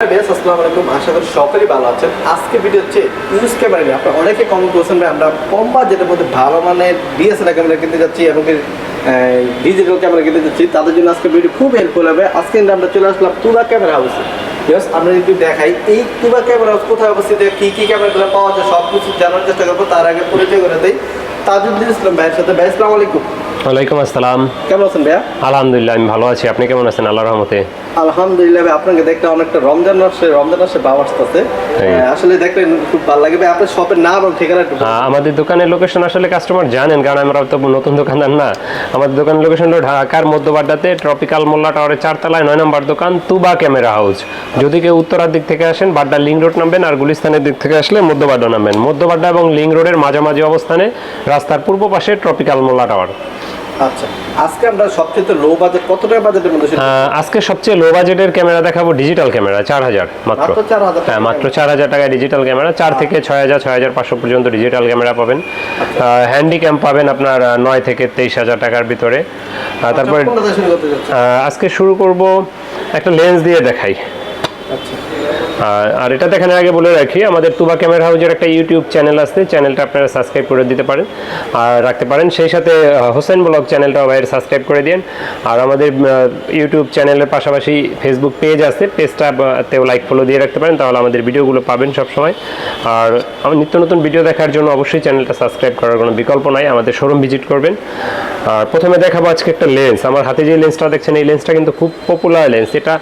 আসসালামু আলাইকুম, আশা করি সকলেই ভালো আছেন। আজকে ভিডিও হচ্ছে ইউজ ক্যামেরা নিয়ে। আপনারা অনেকে কমেন্ট করেছেন ভাই আমরা কম বাজেটের মধ্যে ভালো মানের ডিএসএলআর ক্যামেরা কিনতে যাচ্ছি এবং ডিজিটাল ক্যামেরা কিনতে যাচ্ছি, তাদের জন্য আজকে ভিডিও খুব হেল্পফুল হবে। আজকে আমরা চলে আসলাম তুবা ক্যামেরা হাউসে। আমরা যদি দেখাই এই তুবা ক্যামেরা হাউস কোথায় অবস্থিত, কি কি ক্যামেরাগুলো পাওয়া যায় সব কিছু জানার চেষ্টা করবো। তার আগে পরিচয় করে দেই তাজউদ্দিন ইসলাম ভাইয়ের সাথে। ভাই আসসালামু আলাইকুম। ওয়ালাইকুম আসসালাম। কেমন আছেন ভাইয়া? আলহামদুলিল্লাহ, আমি ভালো আছি। আপনি কেমন আছেন? আল্লাহর রহমতে আলহামদুলিল্লাহ ভাই, আপনাকে দেখতে অনেকটা রমজান মাসে ভাব আসতেছে। আসলে দেখলে খুব ভালো লাগে ভাই। আপনার শপের নাম এবং ঠিকানা একটু বলুন। আমাদের দোকানের লোকেশন আসলে কাস্টমার জানেন, কারণ আমরা তো নতুন দোকানদার না। আমাদের দোকানের লোকেশন হলো ঢাকার মধ্যবাড্ডাতে ট্রপিক্যাল মোল্লা টাওয়ারের 4 তলায় 9 নম্বর দোকান তুবা ক্যামেরা হাউস। যদি কেউ উত্তরার দিক থেকে আসেন বাড্ডা লিং রোড নামবেন, আর গুলিস্তানের দিক থেকে আসলে মধ্যবাড্ডা নামবেন। মধ্যবাড্ডা এবং লিং রোডের মাঝামাঝি অবস্থানে রাস্তার পূর্ব পাশে ট্রপিক্যাল মোল্লা টাওয়ার। আচ্ছা, আজকে আমরা সবচেয়ে লো বাজেট, কত টাকা বাজেটের মধ্যে? আজকে সবচেয়ে লো বাজেটের ক্যামেরা দেখাবো ডিজিটাল ক্যামেরা 4000 মাত্র। হ্যাঁ, মাত্র 4000 টাকায় ডিজিটাল ক্যামেরা। 4 থেকে 6000 6500 পর্যন্ত ডিজিটাল ক্যামেরা পাবেন। হ্যান্ডি ক্যাম পাবেন আপনার 9 থেকে 23000 টাকার ভিতরে। তারপরে আজকে শুরু করব একটা লেন্স দিয়ে দেখাই। আর এটা দেখানোর আগে বলে রাখি, আমাদের তুবা ক্যামেরা হাউজের একটা ইউটিউব চ্যানেল আছে, চ্যানেলটা আপনারা সাবস্ক্রাইব করে দিতে পারেন আর রাখতে পারেন। সেই সাথে হোসেন ব্লগ চ্যানেলটাও বাইরে সাবস্ক্রাইব করে দিন। আর আমাদের ইউটিউব চ্যানেলের পাশাপাশি ফেসবুক পেজ আছে, পেজটাতেও লাইক ফলো দিয়ে রাখতে পারেন, তাহলে আমাদের ভিডিওগুলো পাবেন সবসময়। আর নিত্য নতুন ভিডিও দেখার জন্য অবশ্যই চ্যানেলটা সাবস্ক্রাইব করার কোনো বিকল্প নাই, আমাদের শোরুম ভিজিট করবেন। আর প্রথমে দেখাবো আজকে একটা লেন্স। আমার হাতে যে লেন্সটা দেখছেন, এই লেন্সটা কিন্তু খুব পপুলার লেন্স। এটা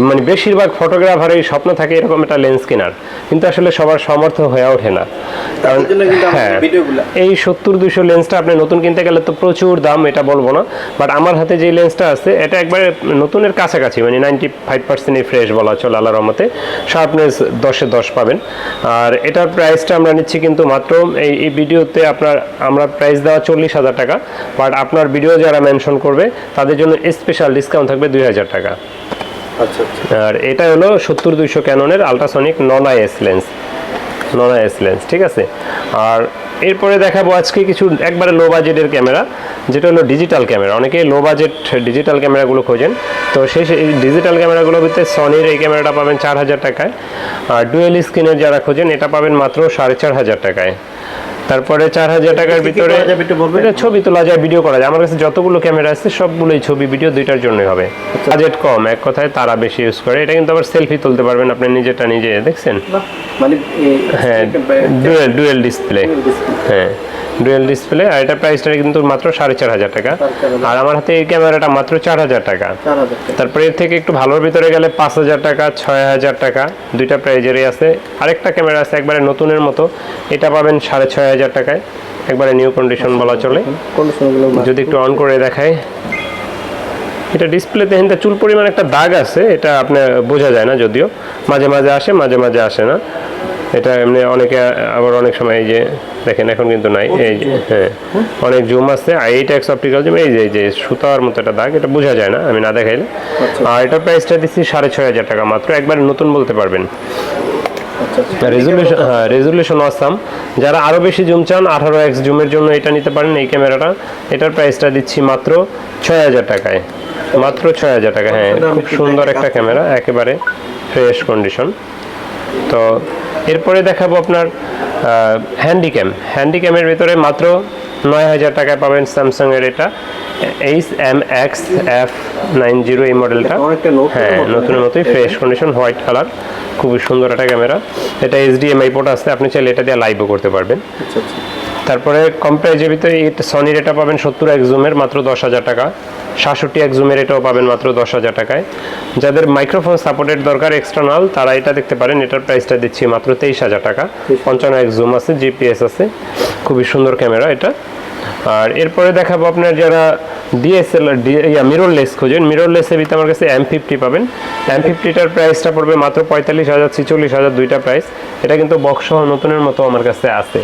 মানে বেশিরভাগ ফটোগ্রাফারের স্বপ্ন থাকে এরকম একটা লেন্স কেনার, কিন্তু আসলে সবার সামর্থ্য হয়ে ওঠে না। কারণ হ্যাঁ, এই 70-200 লেন্সটা আপনি নতুন কিনতে গেলে তো প্রচুর দাম, এটা বলবো না। বাট আমার হাতে যে লেন্সটা আছে এটা একবারে নতুনের কাছাকাছি, মানে 95% ফ্রেশ বলা চলে আল্লাহর রহমতে। শার্পনেস 10-এ 10 পাবেন। আর এটার প্রাইসটা আমরা নিচ্ছি কিন্তু মাত্র এই ভিডিওতে আমরা প্রাইস দেওয়া 40,000 টাকা। বাট আপনার ভিডিও যারা মেনশন করবে তাদের জন্য স্পেশাল ডিসকাউন্ট থাকবে 2000 টাকা। আর এটা হলো 70-200 ক্যাননের আলট্রাসনিক নন আইএস লেন্স, ঠিক আছে। আর এরপরে দেখাবো আজকে কিছু একবারে লো বাজেটের ক্যামেরা, যেটা হলো ডিজিটাল ক্যামেরা। অনেকে লো বাজেট ডিজিটাল ক্যামেরাগুলো খোঁজেন, তো সেই ডিজিটাল ক্যামেরাগুলোর ভিতরে সনির এই ক্যামেরাটা পাবেন 4000 টাকায়। আর ডুয়েল স্ক্রিনের যারা খোঁজেন এটা পাবেন মাত্র 4500 টাকায়। তারপরে 4000 টাকার ভিতরে এটা ছবি তোলা যায়, ভিডিও করা যায়। আমার কাছে যতগুলো ক্যামেরা আছে সবগুলোই ছবি ভিডিও দুইটার জন্যই হবে। বাজেট কম, এক কথায় তারা বেশি ইউজ করে। এটা কিন্তু আবার সেলফি তুলতে পারবেন আপনি নিজেটা নিজে, দেখছেন? হ্যাঁ, ডুয়েল ডিসপ্লে। হ্যাঁ, ডুয়েল ডিসপ্লে। আর এটা প্রাইসটা কিন্তু মাত্র 4500 টাকা। আর আমার হাতে এই ক্যামেরাটা মাত্র 4000 টাকা। তারপরে এর থেকে একটু ভালোর ভিতরে গেলে 5000 টাকা, 6000 টাকা, দুইটা প্রাইজেরই আছে। আরেকটা ক্যামেরা আছে একবারে নতুনের মতো, এটা পাবেন 6500 টাকায়, একবারে নিউ কন্ডিশন বলা চলে। যদি একটু অন করে দেখায়, এটা ডিসপ্লেতে হিন্দা চুল পরিমাণ একটা দাগ আছে, এটা আপনি বোঝা যায় না, যদিও মাঝে মাঝে আসে মাঝে মাঝে আসে না। এটা এমনি অনেকে আবার অনেক সময় এই যে দেখেন এখন কিন্তু নাই, এই যে হ্যাঁ অনেক জুম আছে। আর এইটা অপটিক্যাল জুম, এই যে সুতার মতো একটা দাগ, এটা বোঝা যায় না আমি না দেখাইলে। আর এটার প্রাইসটা দিচ্ছি 6500 টাকা মাত্র, একবারে নতুন বলতে পারবেন। Resolution awesome. যারা আরও বেশি জুম চান 18x জুমের জন্য এটা নিতে পারেন এই ক্যামেরাটা। এটার প্রাইসটা দিচ্ছি মাত্র 6000 টাকায়, মাত্র 6000 টাকা। হ্যাঁ, খুব সুন্দর একটা ক্যামেরা, একেবারে ফ্রেশ কন্ডিশন। তো এরপরে দেখাবো আপনার হ্যান্ডিক্যামের ভিতরে মাত্র 9000 টাকায় পাবেন স্যামসাংয়ের এটা HMX-F90 এই মডেলটা। হ্যাঁ, নতুনের মতোই ফ্রেশ কন্ডিশন, হোয়াইট কালার, খুবই সুন্দর একটা ক্যামেরা। এটা HDMI পোর্ট আছে, আপনি চাইলে এটা দিয়ে লাইভও করতে পারবেন। তারপরে কম প্রাইজের ভিতরে সনির এটা পাবেন 70x জুমের মাত্র 10,000 টাকা। 67x জুমের এটাও পাবেন মাত্র 10,000 টাকায়। যাদের মাইক্রোফোন সাপোর্টের দরকার এক্সটার্নাল, তারা এটা দেখতে পারেন। এটার প্রাইসটা দিচ্ছি মাত্র 23,000 টাকা। 55x জুম আছে, GPS আছে, খুবই সুন্দর ক্যামেরা এটা। আর এরপরে দেখাবো আপনার যারা ডিএসএলআর মিররলেস খোঁজেন, মিররলেসের ভিতরে আমার কাছে M50 পাবেন। M50টার প্রাইসটা পড়বে মাত্র 45,000 46,000 দুইটা প্রাইস। এটা কিন্তু বক্স সহ নতুনের মতো আমার কাছে আছে।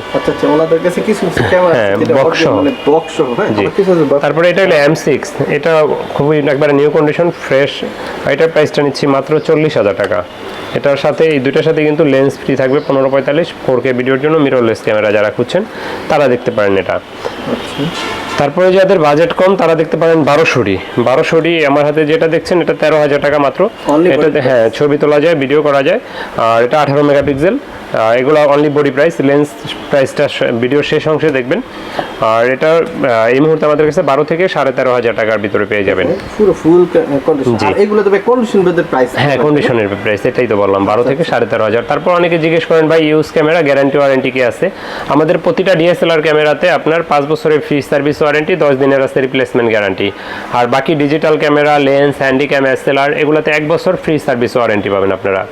তারপরে এটা হলো M6, এটা খুবই একবারে নিউ কন্ডিশন, ফ্রেশ। এটার প্রাইসটা নিচ্ছি মাত্র 40,000 টাকা। এটার সাথে এই দুইটার সাথে কিন্তু লেন্স ফ্রি থাকবে 15-45 4K ভিডিওর জন্য। মিররলেস ক্যামেরা যারা খুঁজছেন তারা দেখতে পারেন এটা। তারপরে যাদের বাজেট কম তারা দেখতে পারেন 1200 আমার হাতে যেটা দেখছেন এটা 13,000 টাকা মাত্র। Only এটাতে হ্যাঁ ছবি তোলা যায়, ভিডিও করা যায়, আর এটা 18 মেগাপিক্সেল। এগুলো অনলি বডি প্রাইস, লেন্স প্রাইসটা ভিডিও শেষ অংশে দেখবেন। আর এটা এই মুহূর্তে আমাদের কাছে 12 থেকে 13,500 টাকার ভিতরে পেয়ে যাবেন। পুরো ফুল কন্ডিশন। আর এগুলো তবে কন্ডিশন বেদের প্রাইস। হ্যাঁ কন্ডিশনের প্রাইস, এটাই তো বললাম 12 থেকে 13,500। তারপর অনেকে জিজ্ঞেস করেন ভাই ইউজ ক্যামেরা গ্যারান্টি ওয়ারেন্টি কি আছে? আমাদের প্রতিটা ডিএসএলআর ক্যামেরাতে আপনার 5 বছরের ফ্রি সার্ভিস ওয়ারেন্টি, 10 দিনের আছে রিপ্লেসমেন্ট গ্যারান্টি। আর বাকি digital camera, lens, handycam, SLR এগুলোতে 1 বছর ফ্রি সার্ভিস ওয়ারেন্টি পাবেন আপনারা।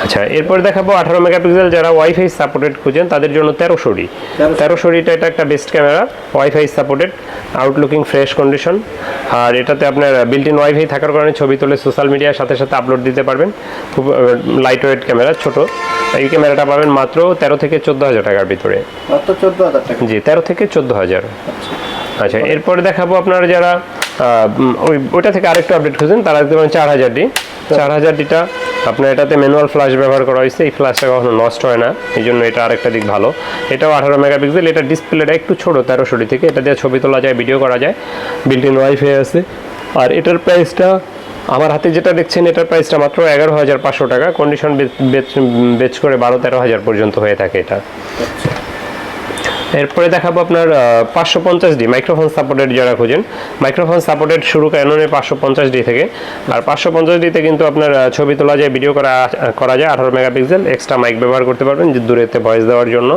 আচ্ছা এরপর দেখাবো 18 মেগাপিক্সেল যারা ওয়াইফাই সাপোর্টেড খুঁজেন তাদের জন্য 1300 এটা একটা best camera, wifi supported, outlooking fresh condition. আর এটাতে আপনার বিল্ট ইন ওয়াইফাই থাকার কারণে ছবি তুলে সোশ্যাল মিডিয়ার সাথে সাথে আপলোড দিতে পারবেন। খুব লাইট ওয়েট ক্যামেরা, ছোট। এই ক্যামেরাটা পাবেন মাত্র 13 থেকে 14,000 টাকার ভিতরে। মাত্র 14,000 টাকা। জি 13 থেকে 14,000। আচ্ছা এরপরে দেখাবো আপনারা যারা ওইটা থেকে আরেকটু আপডেট খুঁজেন তারা দেখতে পারেন 4000D। 4000Dটা আপনার এটাতে ম্যানুয়াল ফ্ল্যাশ ব্যবহার করা হয়েছে, এই ফ্ল্যাশটা কখনো নষ্ট হয় না, এই জন্য এটা আরেকটা দিক ভালো। এটাও 18 মেগাপিক্সেল, এটা ডিসপ্লেটা একটু ছোট 1300D থেকে, এটা দিয়ে ছবি তোলা যায়, ভিডিও করা যায়, বিল্ট ইন ওয়াইফাই আছে। আর এটার প্রাইসটা আমার হাতে যেটা দেখছেন এটার প্রাইসটা মাত্র 11,500 টাকা। কন্ডিশন বেচ করে 12-13,000 পর্যন্ত হয়ে থাকে এটা। এরপরে দেখাবো আপনার 550D মাইক্রোফোন সাপোর্টেড যারা খুঁজেন। মাইক্রোফোন সাপোর্টেড শুরু ক্যাননের 550D থেকে। আর 550Dতে কিন্তু আপনার ছবি তোলা যায়, ভিডিও করা যায়, 18 মেগাপিক্সেল। এক্সট্রা মাইক ব্যবহার করতে পারবেন যে দূরেতে ভয়েস দেওয়ার জন্য।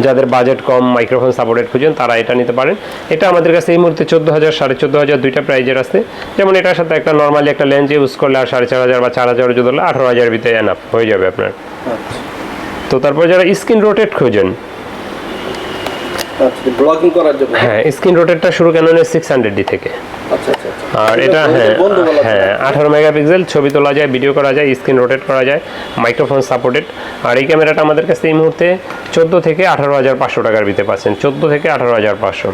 যাদের বাজেট কম মাইক্রোফোন সাপোর্টেড খুঁজেন তারা এটা নিতে পারেন। এটা আমাদের কাছে এই মুহূর্তে 14,000, 14,500 দুইটা প্রাইজের আছে। যেমন এটার সাথে একটা নর্মালি একটা লেন্স ইউজ করলে আর 4,500 বা 4,000 যদি হলে 18,000 ভিতরে এনাফ হয়ে যাবে আপনার। তো তারপর যারা স্ক্রিন রোটেট খুঁজেন, আচ্ছা ব্লগিং করার জন্য, হ্যাঁ স্ক্রিন রোটেটটা শুরু ক্যাননের 600D থেকে। আচ্ছা আচ্ছা। আর এটা হ্যাঁ 18 মেগাপিক্সেল, ছবি তোলা যায়, ভিডিও করা যায়, স্ক্রিন রোটেট করা যায়, মাইক্রোফোন সাপোর্টেড। আর এই ক্যামেরাটা আমাদের কাছে এই মুহূর্তে 14 থেকে 18,500 টাকার ভিতরে পাচ্ছেন, 14 থেকে 18,500।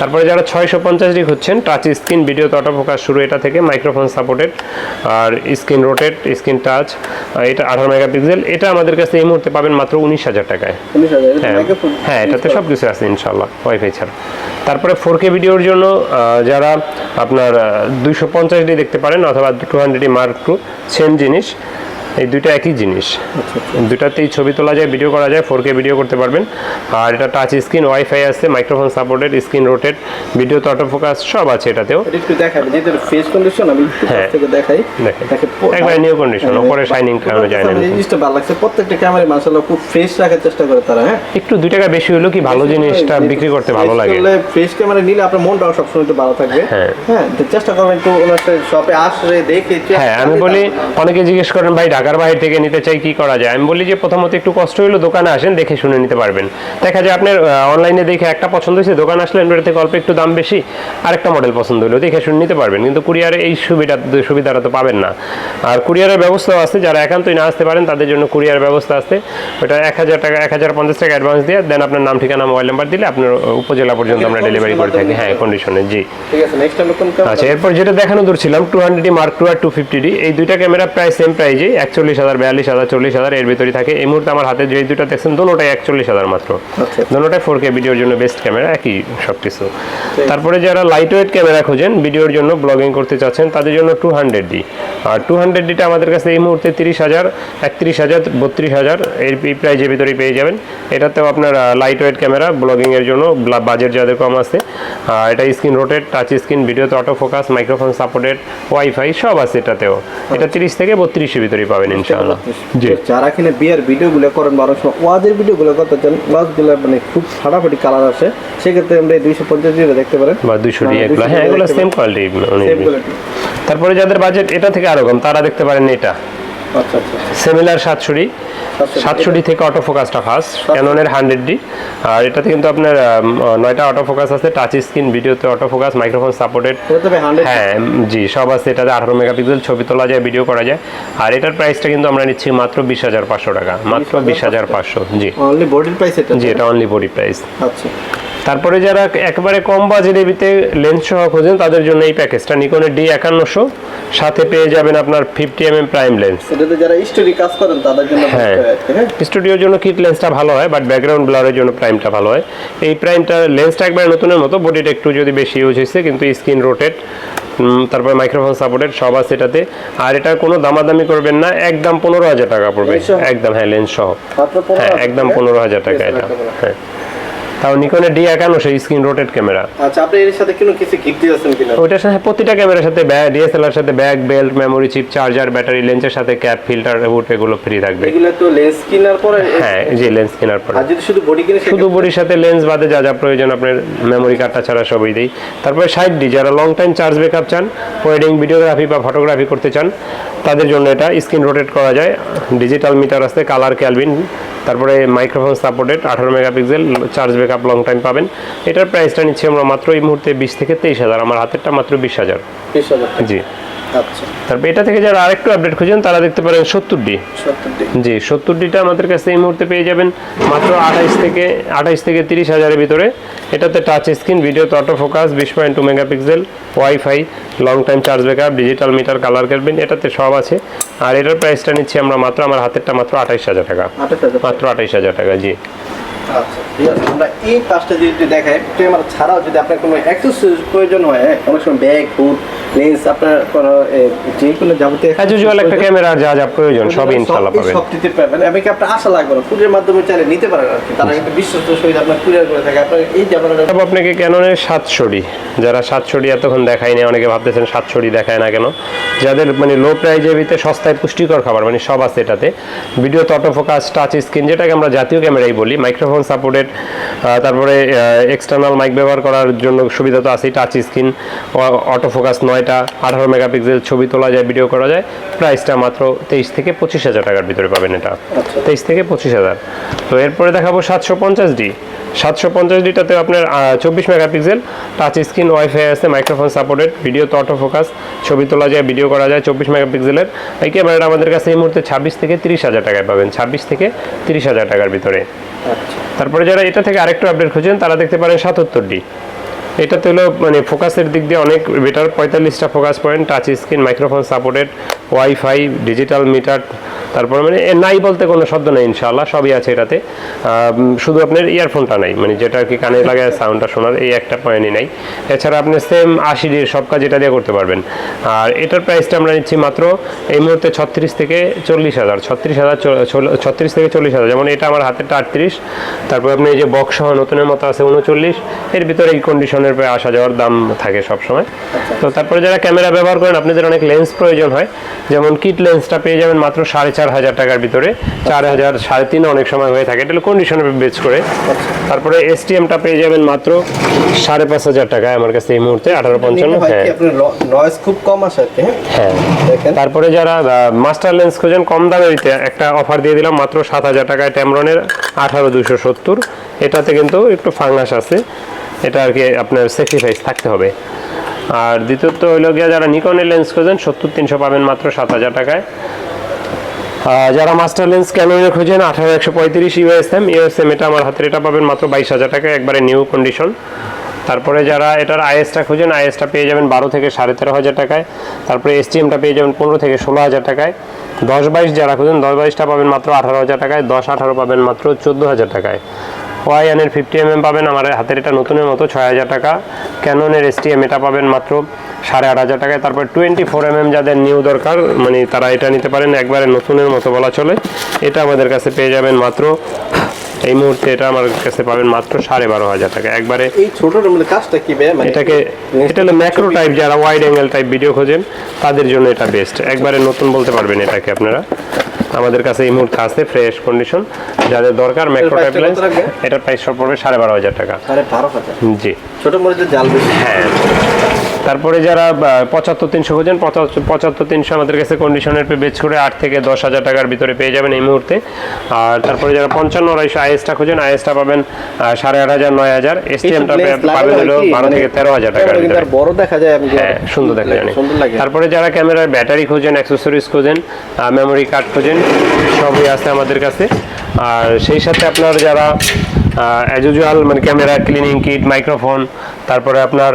তারপরে যারা 650D খুঁজছেন, টাচ স্ক্রিন, ভিডিওতে অটো ফোকাস শুরু এটা থেকে, মাইক্রোফোন সাপোর্টেড আর স্ক্রিন রোটেট, স্ক্রিন টাচ, এটা 18 মেগাপিক্সেল। এটা আমাদের কাছে এই মুহূর্তে পাবেন মাত্র 19,000 টাকায়। হ্যাঁ এটাতে সব কিছু আছে ইনশাল্লাহ, ওয়াইফাই ছাড়া। তারপরে 4K ভিডিওর জন্য যারা আপনার 250D দেখতে পারেন অথবা 200D Mark II, সেম জিনিস, এই দুইটা একই জিনিস। দুটাতেই ছবি তোলা যায়, ভিডিও করা যায়, 4K ভিডিও করতে পারবেন। আর এটা টাচ স্ক্রিন, ওয়াইফাই আছে, মাইক্রোফোন সাপোর্টেড, স্ক্রিন রোটেট, ভিডিওতে অটো ফোকাস সব আছে এটাতেও। একটু দেখাবেন যেটা ফেস কন্ডিশন আমি একটু থেকে দেখাই। একবার নিউ কন্ডিশন, উপরে শাইনিং কারণে যায় না। এই জিনিসটা ভালো লাগছে, প্রত্যেকটা ক্যামেরা মাশাআল্লাহ খুব ফ্রেশ রাখার চেষ্টা করে তারা। হ্যাঁ একটু 2 টাকা বেশি হলো কি ভালো জিনিসটা বিক্রি করতে ভালো লাগে। ফ্রেশ ক্যামেরা নিলে আপনার মনটাও সবসময় একটু ভালো থাকবে। হ্যাঁ চেষ্টা করবেন একটু ওনার শপে আসলে দেখে। হ্যাঁ আমি বলি অনেকে জিজ্ঞেস করেন ভাই ঢাকার বাইরে থেকে নিতে চাই কি করা যায়, আমি বলি যে প্রথমত একটু কষ্ট হইলো দোকানে আসেন, দেখে শুনে নিতে পারবেন। দেখা যায় আপনার অনলাইনে দেখে একটা পছন্দ হয়েছে, দোকানে আসলে এর থেকে অল্প একটু দাম বেশি আরেকটা মডেল পছন্দ হলো, দেখে শুনে নিতে পারবেন। কিন্তু কুরিয়ারে এই সুবিধাটা তো পাবেন না। আর কুরিয়ারের ব্যবস্থাও আছে, যারা একান্তই না আসতে পারেন তাদের জন্য কুরিয়ার ব্যবস্থা আছে। ওটা 1,000 টাকা, 1,050 টাকা অ্যাডভান্স দিয়ে দেন, আপনার নাম ঠিকানা মোবাইল নাম্বার দিলে আপনার উপজেলা পর্যন্ত আমরা ডেলিভারি করে থাকি। হ্যাঁ কন্ডিশনে। জি ঠিক আছে। নেক্সট আমরা কোন আচ্ছা এরপর যেটা দেখানো দূরছিলাম 200D Mark II আর 250D, এই দুইটা ক্যামেরা প্রায় সেম প্রাইজে 41,000, 42,000, 40,000 এর ভিতরে থাকে। এই মুহূর্তে আমার হাতে যে দুটো দেখছেন দোনোটাই 41,000 মাত্র। দোনোটাই 4K ভিডিওর জন্য বেস্ট ক্যামেরা, একই সবকিছু। তারপরে যারা লাইট ওয়েট ক্যামেরা খোঁজেন, ভিডিওর জন্য ব্লগিং করতে চাচ্ছেন তাদের জন্য 200D। আর 200Dটা আমাদের কাছে এই মুহূর্তে 30,000, 31,000, 32,000 এই প্রাইজের ভিতরে পেয়ে যাবেন। এটাতেও আপনার লাইট ওয়েট ক্যামেরা, ব্লগিং এর জন্য, বাজেট যাদের কম আছে। এটা স্ক্রিন রোটেট, টাচ স্ক্রিন, ভিডিওতে auto focus, microphone supported, wifi সব আছে এটাতেও। এটা 30 থেকে 32 ভিতরে পাবেন ইনশাআল্লাহ। জি যারা কিনে বিয়ের ভিডিওগুলো করেন বা অনেক সময় ওয়াজের ভিডিওগুলো করতে চান, ওয়াজগুলো মানে খুব ফাটাফাটি কালার আসে, সেক্ষেত্রে আমরা 250D দেখতে পারেন বা 200D এগুলো। হ্যাঁ এগুলো সেম কোয়ালিটি। তারপরে যাদের বাজেট এটা থেকে আরো কম তারা দেখতে পারেন এটা। আচ্ছা আচ্ছা। সিমিলার 700D থেকে অটো ফোকাসটা ফাস্ট, ক্যাননের 100D। আর এটাতে কিন্তু আপনার 9টা অটো ফোকাস আছে, টাচ স্ক্রিন, ভিডিওতে অটো ফোকাস, মাইক্রোফোন সাপোর্টেড। হ্যাঁ জি সব আছে। এটাতে 18 মেগাপিক্সেল, ছবি তোলা যায়, ভিডিও করা যায়। আর এটার প্রাইসটা কিন্তু আমরা নিচ্ছি মাত্র 20,500 টাকা, মাত্র 20,500। জি অনলি বডি প্রাইস এটা। জি এটা অনলি বডি প্রাইস। আচ্ছা তারপরে যারা একেবারে কম বাজেটের ভিতরে লেন্স সহ খোঁজেন তাদের জন্য এই প্যাকেজটা নিকনের D5100 সাথে পেয়ে যাবেন আপনার 50mm প্রাইম লেন্স। এটাতে যারা স্টোরি কাজ করেন তাদের জন্য হ্যাঁ, স্টুডিওর জন্য কিট লেন্সটা ভালো হয়, বাট ব্যাকগ্রাউন্ড ব্লারের জন্য প্রাইমটা ভালো হয়। এই প্রাইমটা লেন্সটা একবারে নতুনের মতো, বডিটা একটু যদি বেশি ইউজ হয়েছে, কিন্তু স্ক্রিন রোটেট, তারপরে মাইক্রোফোন সাপোর্টেড সব আছে এটাতে। আর এটার কোনো দামাদামি করবেন না, একদম 15,000 টাকা পড়বে একদম। হ্যাঁ, লেন্স সহ হ্যাঁ একদম 15,000 টাকা এটা। হ্যাঁ, তাও নিকনের D5100 স্ক্রিন রোটেট ক্যামেরা। আচ্ছা, আপনি এর সাথে কোনো কিছু গিফট দিয়েছেন কিনা? ওইটার সাথে প্রতিটা ক্যামেরার সাথে ডিএসএলআর সাথে bag, belt, memory chip, charger, battery, লেন্সের সাথে ক্যাপ, ফিল্টার, বুট এগুলো ফ্রি থাকবে। এগুলো তো লেন্স কেনার পরে? হ্যাঁ, জি, লেন্স কেনার পরে। আর যদি শুধু বডি কিনে? শুধু বডির সাথে লেন্স বাদে যা যা প্রয়োজন আপনার মেমোরি কার্ডটা ছাড়া সবই দেই। তারপরে 60D যারা লং টাইম চার্জ ব্যাকআপ চান, ওয়েডিং, ভিডিওগ্রাফি বা ফটোগ্রাফি করতে চান, তাদের জন্য এটা স্ক্রিন রোটেট করা যায়। ডিজিটাল মিটার আছে, কালার, ক্যালভিন, তারপরে microphone supported, 18 megapixel, charge backup long time পাবেন। এটার প্রাইসটা নিচ্ছি আমরা মাত্র এই মুহূর্তে 20 থেকে 23,000, আমার হাতেরটা মাত্র 20,000। 20,000 জি। আচ্ছা, তারপর এটা থেকে যারা আরেকটু আপডেট খুঁজেন তারা দেখতে পারেন 70D। 70D জি, 70Dটা আমাদের কাছে এই মুহূর্তে পেয়ে যাবেন মাত্র 28 থেকে 30,000 এর ভিতরে। এটাতে টাচ স্ক্রিন, ভিডিওতে auto focus, 20.2 megapixel, wifi, long time charge backup, digital meter, colour Kelvin, এটাতে সব আছে। আর এটার প্রাইসটা নিচ্ছি আমরা মাত্র, আমার হাতেরটা মাত্র 28,000 টাকা। 28,000 মাত্র 28,000 টাকা। জি। আচ্ছা, ঠিক আছে। আমরা এই পাঁচটা যদি দেখাই, ক্যামেরা ছাড়াও যদি আপনার কোনো অ্যাক্সেসরিজ প্রয়োজন হয়, অনেক সময় ব্যাগ, বুট, লেন্স, আপনার কোনো যে কোনো যাবতীয় অ্যাজ ইউজুয়াল একটা ক্যামেরা যা যা প্রয়োজন সবই ইনশাআল্লাহ পাবেন। সবটিতে পাবেন। এমনকি আপনার আশা লাগবে না, কুরিয়ার মাধ্যমে চাইলে নিতে পারেন আর কি। তারা কিন্তু বিশ্বস্ত সহিত আপনার কুরিয়ার করে থাকে। আপনার এই যে আপনার আপনাকে ক্যাননের 700D, যারা 700D এতক্ষণ দেখায়নি, অনেকে ভাবতেছেন 700D দেখায় না কেন, যাদের মানে লো প্রাইজের ভিতরে সস্তায় পুষ্টিকর খাবার মানে সব আছে এটাতে। Video auto focus, touch screen, যেটাকে আমরা জাতীয় ক্যামেরাই বলি, মাইক্রোফোন সাপোর্টেড, তারপরে এক্সটার্নাল মাইক ব্যবহার করার জন্য সুবিধা তো আছেই, টাচ স্ক্রিন, অটো ফোকাস 9টা, 18 মেগাপিক্সেল, ছবি তোলা যায়, ভিডিও করা যায়। প্রাইসটা মাত্র 23 থেকে 25,000 টাকার ভিতরে পাবেন এটা। 23 থেকে 25,000। তো এরপরে দেখাবো 750D। 750Dটাতে আপনার 24 মেগাপিক্সেল, টাচ স্ক্রিন, ওয়াইফাই আছে, মাইক্রোফোন সাপোর্টেড, ভিডিও তো অটো ফোকাস, ছবি তোলা যায়, ভিডিও করা যায়, 24 মেগাপিক্সেলের। এই ক্যামেরাটা আমাদের কাছে এই মুহূর্তে 26 থেকে 30,000 টাকায় পাবেন, 26 থেকে 30,000 টাকার ভিতরে। তারপরে যারা এটা থেকে আরেকটু আপডেট খুঁজেন তারা দেখতে পারেন 77D। এটাতে হলো মানে ফোকাসের দিক দিয়ে অনেক বেটার, 45টা focus point, touch screen, microphone supported, wifi, digital meter, তারপরে মানে নাই বলতে কোনো শব্দ নেই, ইনশাআল্লাহ সবই আছে এটাতে। শুধু আপনার ইয়ারফোনটা নাই, মানে যেটা আর কি কানে লাগায় সাউন্ডটা শোনার, এই একটা পয়েন্টই নাই। এছাড়া আপনি সেম 80D সব কাজ এটা দিয়ে করতে পারবেন। আর এটার প্রাইসটা আমরা নিচ্ছি মাত্র এই মুহূর্তে 36 থেকে 40,000, 36 থেকে 40,000। যেমন এটা আমার হাতেরটা 38, তারপর আপনি এই যে বক্স সহ নতুনের মতো আছে 39, এর ভিতরে এই কন্ডিশনের প্রায় আসা যাওয়ার দাম থাকে সবসময়। তো তারপরে যারা ক্যামেরা ব্যবহার করেন, আপনাদের অনেক লেন্স প্রয়োজন হয়, যেমন কিট লেন্সটা পেয়ে যাবেন মাত্র 4,500 টাকার ভিতরে, 4,000, 3,500 অনেক সময় হয়ে থাকে, এটা হলো কন্ডিশনের বেচ করে। তারপরে এসটিএমটা পেয়ে যাবেন মাত্র 5,500 টাকায় আমার কাছে এই মুহূর্তে, 1855। হ্যাঁ, নয়েজ খুব কম আসে আর কি। হ্যাঁ, তারপরে যারা মাস্টার লেন্স খোঁজেন কম দামের, একটা অফার দিয়ে দিলাম মাত্র 7,000 টাকায়, ট্যামরনের 18270। এটাতে কিন্তু একটু ফাঙ্গাস আছে, এটা আর কি আপনার স্যাক্রিফাইস থাকতে হবে। আর দ্বিতীয়ত হইল গিয়া যারা নিকনের লেন্স খোঁজেন 70-300 পাবেন মাত্র 7,000 টাকায়। যারা মাস্টার লেন্স ক্যানোনের খোঁজেন 18135 ইউএসএম, এটা আমার হাতের, এটা পাবেন মাত্র 22,000 টাকায়, একবারে নিউ কন্ডিশন। তারপরে যারা এটার আইএসটা খোঁজেন, আইএসটা পেয়ে যাবেন 12 থেকে 13,500 টাকায়। তারপরে এসটিএমটা পেয়ে যাবেন 15 থেকে 16,000 টাকায়। 10-22 যারা খোঁজেন, 10-22টা পাবেন মাত্র 18,000 টাকায়, 10-18 পাবেন মাত্র 14,000 টাকায়। ওয়াইএনের 50mm পাবেন আমার হাতের, এটা নতুনের মতো 6,000 টাকা। ক্যাননের এসটিএম এটা পাবেন মাত্র 8,500 টাকায়। তারপর 24mm যাদের নিউ দরকার, মানে তারা এটা নিতে পারেন, একবারে নতুনের মতো বলা চলে। এটা আমাদের কাছে পেয়ে যাবেন মাত্র এই মুহূর্তে, এটা আমার কাছে পাবেন মাত্র 12,500 টাকা একবারে। এই ছোটটার মধ্যে কাজটা কি ভাই? মানে এটা হলো ম্যাক্রো টাইপ, যারা ওয়াইড অ্যাঙ্গেল টাইপ ভিডিও খোঁজেন তাদের জন্য এটা বেস্ট, একবারে নতুন বলতে পারবেন এটাকে আপনারা। আমাদের কাছে এই মুহূর্তে আছে ফ্রেশ কন্ডিশন, যাদের দরকার ম্যাক্রো টাইপ লেন্স, এটার প্রাইস সব পড়বে 12,500 টাকা। 12,500? জি, ছোট মরিচের জাল বেশি। হ্যাঁ। তারপরে যারা 75-300 খোঁজেন, 75-300 আমাদের কাছে কন্ডিশনের পে বেচ করে 8 থেকে 10,000 টাকার ভিতরে পেয়ে যাবেন এই মুহূর্তে। আর তারপরে যারা 55-200 আইএসটা খোঁজেন, আইএসটা পাবেন 8,500, 9,000। এসটিএমটা পাবেন হলো 12 থেকে 13,000 টাকার ভিতরে। বড় দেখা যায়, হ্যাঁ, সুন্দর দেখা যায়। তারপরে যারা ক্যামেরার ব্যাটারি খোঁজেন, অ্যাক্সেসরিজ খোঁজেন, মেমোরি কার্ড খোঁজেন, সবই আছে আমাদের কাছে। আর সেই সাথে আপনার যারা অ্যাজ ইউজুয়াল মানে ক্যামেরা, ক্লিনিং কিট, মাইক্রোফোন, তারপরে আপনার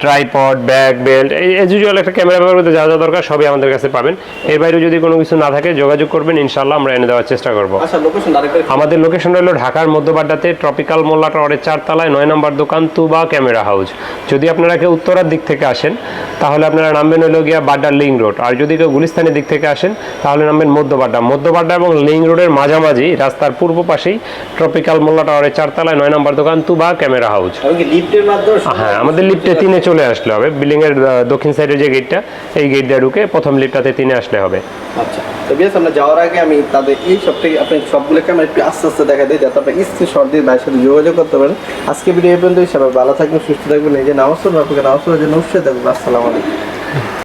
ট্রাইপড, ব্যাগ, বেল্ট, এই অ্যাজ ইউজুয়াল একটা ক্যামেরা ব্যবহার করতে যা যা দরকার সবই আমাদের কাছে পাবেন। এর বাইরে যদি কোনো কিছু না থাকে যোগাযোগ করবেন, ইনশাআল্লাহ আমরা এনে দেওয়ার চেষ্টা করব। আচ্ছা, লোকেশন আরেকবার আমাদের লোকেশন হলো ঢাকার মধ্যবাড্ডাতে ট্রপিক্যাল মোল্লা টাওয়ারের 4 তলায় 9 নম্বর দোকান তুবা ক্যামেরা হাউস। যদি আপনারা কেউ উত্তরার দিক থেকে আসেন তাহলে আপনারা নামবেন হলো গিয়া বাড্ডার লিং রোড, আর যদি কেউ গুলিস্তানের দিক থেকে আসেন তাহলে নামবেন মধ্যবাড্ডা এবং লিং রোডের মাঝামাঝি রাস্তার পূর্ব পাশেই ট্রপিক্যাল মোল্লা টাওয়ারের 4 তলায় 9 নম্বর দোকান তুবা ক্যামেরা হাউস। এমনকি লিফটের মাধ্যমে হ্যাঁ, আমাদের লিফটে 3-এ চলে আসলে হবে। বিল্ডিং এর দক্ষিণ সাইডের যে গেটটা, এই গেট দিয়ে ঢুকে প্রথম লিফটটাতে 3-এ আসলে হবে। আচ্ছা, তো বেশ, আমরা যাওয়ার আগে আমি তাদের এই সবটাই আপনি সবগুলোকে আমরা একটু আস্তে আস্তে দেখা দিই, যাতে আপনার স্ক্রিনশট দিয়ে ভাইয়ের সাথে যোগাযোগ করতে পারেন। আজকে ভিডিও এই পর্যন্তই। সবাই ভালো থাকবেন, সুস্থ থাকবেন, এই যে নামাজ পড়বেন, আপনাকে নামাজ পড়ার জন্য অবশ্যই থাকবেন। আসসালামু আলাইকুম।